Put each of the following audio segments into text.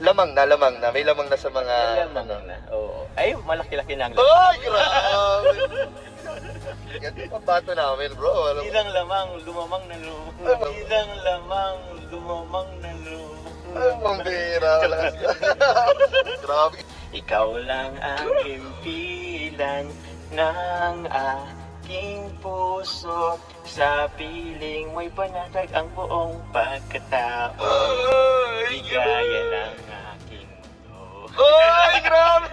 lamang na. May lamang na sa mga... Lamang na, oo. Ay, malaki-laki na ang lamang. Ay, grabe! Yan yung pambato namin, bro. Alam mo? Ilang lamang, lumamang na lumamang. Ilang lamang, lumamang na lumamang. Ay, pambira. Grabe. Ikaw lang ang impilan ng aking puso. Sa piling mo'y panatag ang buong pagkatao. Di gaya ng aking mundo. Ay, grabe!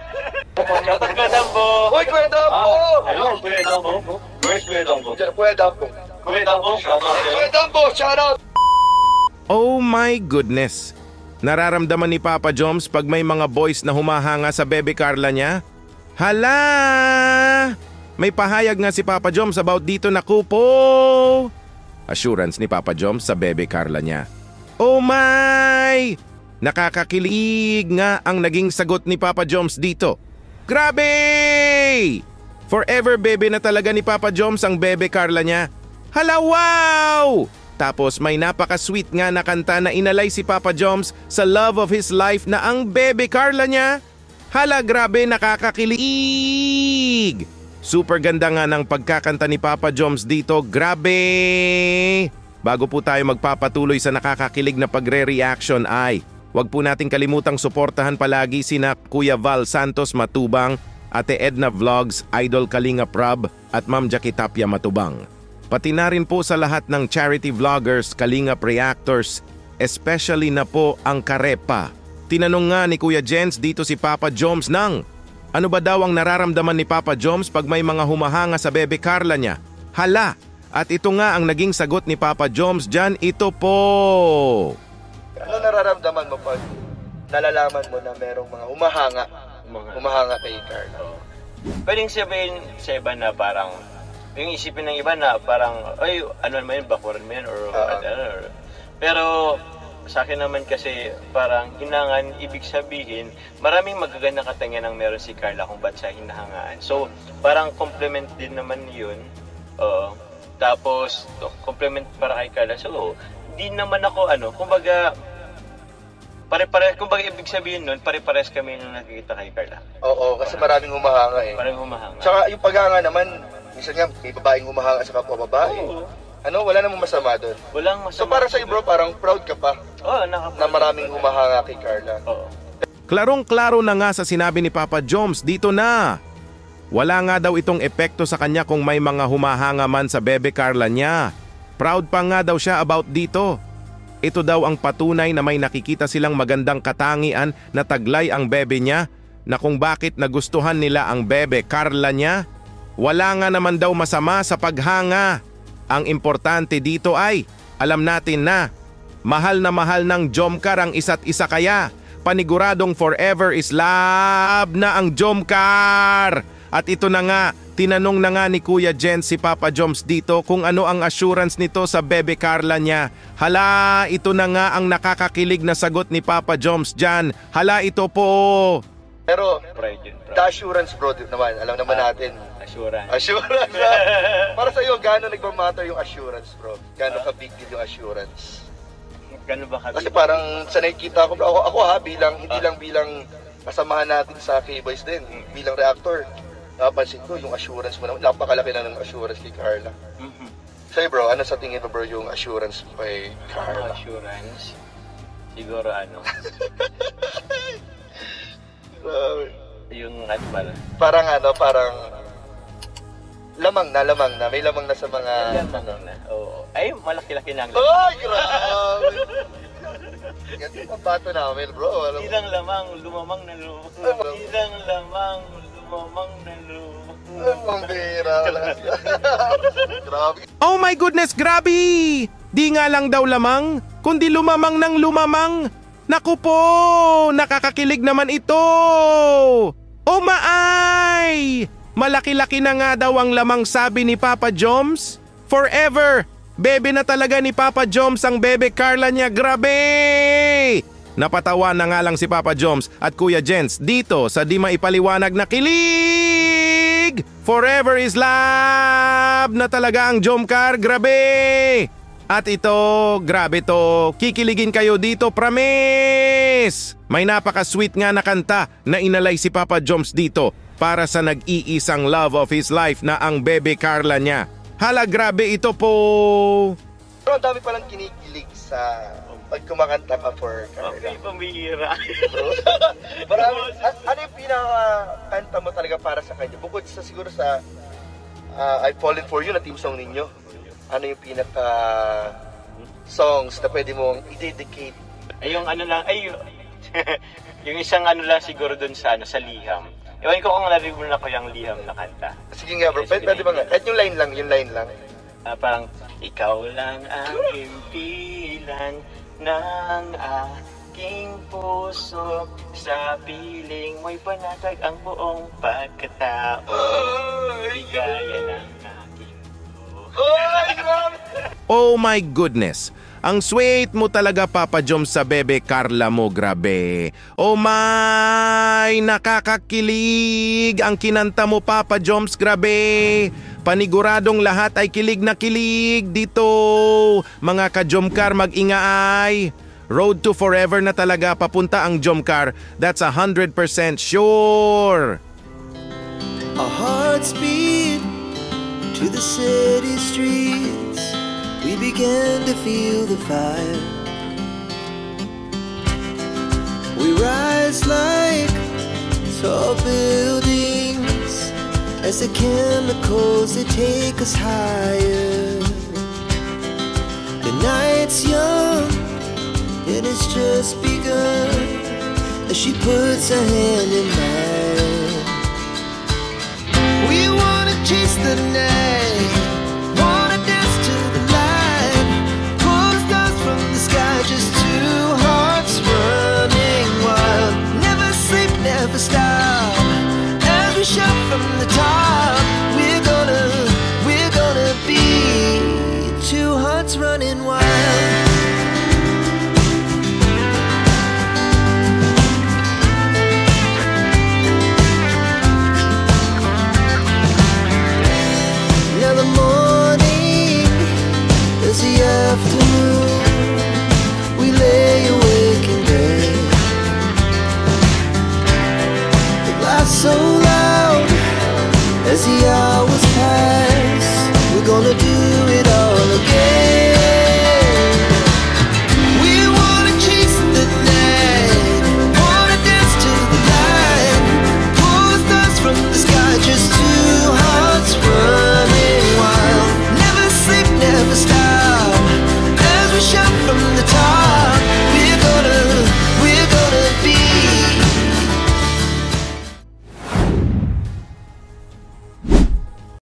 Shoutout Kuya Dambo! Uy, Kuya Dambo! Ayun, Kuya Dambo. Where's Kuya Dambo? Kuya Dambo. Kuya Dambo, shoutout sa'yo. Kuya Dambo, shoutout! Oh my goodness! Nararamdaman ni Papa Joms pag may mga boys na humahanga sa bebe Carla niya? Hala! May pahayag nga si Papa Joms about dito na kupo! Assurance ni Papa Joms sa bebe Carla niya. Oh my! Nakakakilig nga ang naging sagot ni Papa Joms dito. Grabe! Forever bebe na talaga ni Papa Joms ang bebe Carla niya. Hala, wow! Tapos may napaka-sweet nga na kanta na inalay si Papa Joms sa love of his life na ang bebe Carla niya. Hala, grabe, nakakakilig! Super ganda nga ng pagkakanta ni Papa Joms dito, grabe! Bago po tayo magpapatuloy sa nakakakilig na pagre-reaction ay, huwag po nating kalimutang suportahan palagi sina Kuya Val Santos Matubang, Ate Edna Vlogs, Idol Kalinga Prab at Ma'am Jackie Tapia Matubang. Pati na rin po sa lahat ng charity vloggers, Kalingap Reactors, especially na po ang Karepa. Tinanong nga ni Kuya Jens dito si Papa Joms ng, ano ba daw ang nararamdaman ni Papa Joms pag may mga humahanga sa bebe Carla niya? Hala! At ito nga ang naging sagot ni Papa Joms dyan, ito po! Ano nararamdaman mo pag nalalaman mo na merong mga humahanga kay Carla? Pwedeng sabihin sa iba na parang, yung isipin ng iba na parang, ay, ano naman yun, bakuran mo yan, or ano. Pero sa akin naman kasi parang hinangan, ibig sabihin, maraming magagandang katangian ang meron si Carla kung ba't siya hinahangaan. So, parang compliment din naman yun. Tapos, compliment para kay Carla. So, di naman ako, kumbaga, kumbaga ibig sabihin nun, pare-pares kami nung nakikita kay Carla. Oo, kasi maraming humahanga eh. Maraming humahanga. Tsaka yung paghanga naman, minsan nga may babaeng humahanga sa kapwa babae. Oo. Wala namang masama doon. Walang masama. So para sa bro, parang proud ka pa na maraming humahanga kay Carla. Oo. Klarong-klaro na nga sa sinabi ni Papa Joms dito na. Wala nga daw itong epekto sa kanya kung may mga humahanga man sa bebe Carla niya. Proud pa nga daw siya about dito. Ito daw ang patunay na may nakikita silang magandang katangian na taglay ang bebe niya na kung bakit nagustuhan nila ang bebe Carla niya. Wala nga naman daw masama sa paghanga. Ang importante dito ay, alam natin na, mahal ng Jomcar ang isa't isa kaya. Paniguradong forever is love na ang Jomcar. At ito na nga, tinanong na nga ni Kuya Jen si Papa Joms dito kung ano ang assurance nito sa bebe Carla niya. Hala, ito na nga ang nakakakilig na sagot ni Papa Joms dyan. Hala, ito po. Pero, Pride yun, the assurance bro naman, alam naman natin. Assurance. Assurance. Para sa iyo, gaano nagmamatter yung assurance bro? Gaano ka big deal yung assurance? Gano'n ba ka? Kasi parang sa nakikita ko, ako hindi lang bilang kasamahan natin sa K-Boys din, bilang reactor. Napansin ko yung assurance mo naman, napakalaki na ng assurance kay Carla. Sa'yo bro, ano sa tingin mo bro yung assurance kay Carla? Assurance? Siguro yung parang lamang na, may lamang na sa mga... Lamang na, oo. Ay, malaki-laki na ang lamang. Ay, grabe! Yan yung pambato namin bro. Ilang lamang, lumamang na lumamang. Ilang lamang, lumamang na lumamang. Pambira. Grabe. Oh my goodness, grabe! Di nga lang daw lamang, kundi lumamang ng lumamang. Naku po, nakakakilig naman ito. Oh maay! Malaki-laki na nga daw ang lamang sabi ni Papa Joms. Forever, bebe na talaga ni Papa Joms ang bebe Carla niya, grabe! Napatawa na nga lang si Papa Joms at Kuya Jens dito sa di maipaliwanag na kilig! Forever is love na talaga ang Jomcar, grabe! At ito, grabe to, kikiligin kayo dito, promise! May napaka-sweet nga na kanta na inalay si Papa Joms dito para sa nag-iisang love of his life na ang Bebe Carla niya. Hala, grabe ito po! Pero ang dami palang kinikilig sa pag kumakanta ka for Carla. Okay, pambihira. Marami, ano yung pinaka-kanta mo talaga para sa kanya? Bukod sa siguro sa I've Fallen For You na team song ninyo, ano yung pinaka-songs na pwede mong i-dedicate? Ay, yung ano lang, yung isang ano lang siguro dun sa, sa liham. Ewan ko kung narinig ko yung liham na kanta. Sige nga bro, pwede ba nga? At yung line lang. Parang, ikaw lang ang impilan ng aking puso, sa piling mo'y panatag ang buong pagkatao. Bigaya ng aking Oh my goodness! Ang sweet mo talaga, Papa Joms, sa Bebe Carla mo, grabe. Oh my, nakakakilig ang kinanta mo, Papa Joms, grabe. Paniguradong lahat ay kilig na kilig dito. Mga ka-Jomcar, mag-ingaay. Road to forever na talaga papunta ang Jomcar. That's 100% sure. Our hearts beat to the city streets. We began to feel the fire. We rise like tall buildings as the chemicals they take us higher. The night's young, it has just begun as she puts her hand in mine. We wanna chase the night, wanna dance to the light, pull the stars from the sky, just two hearts running wild. Never sleep, never stop, as we shout from the top. We're gonna be two hearts running wild. Now the morning is the afternoon. We lay awake in bed. The laughs so loud as the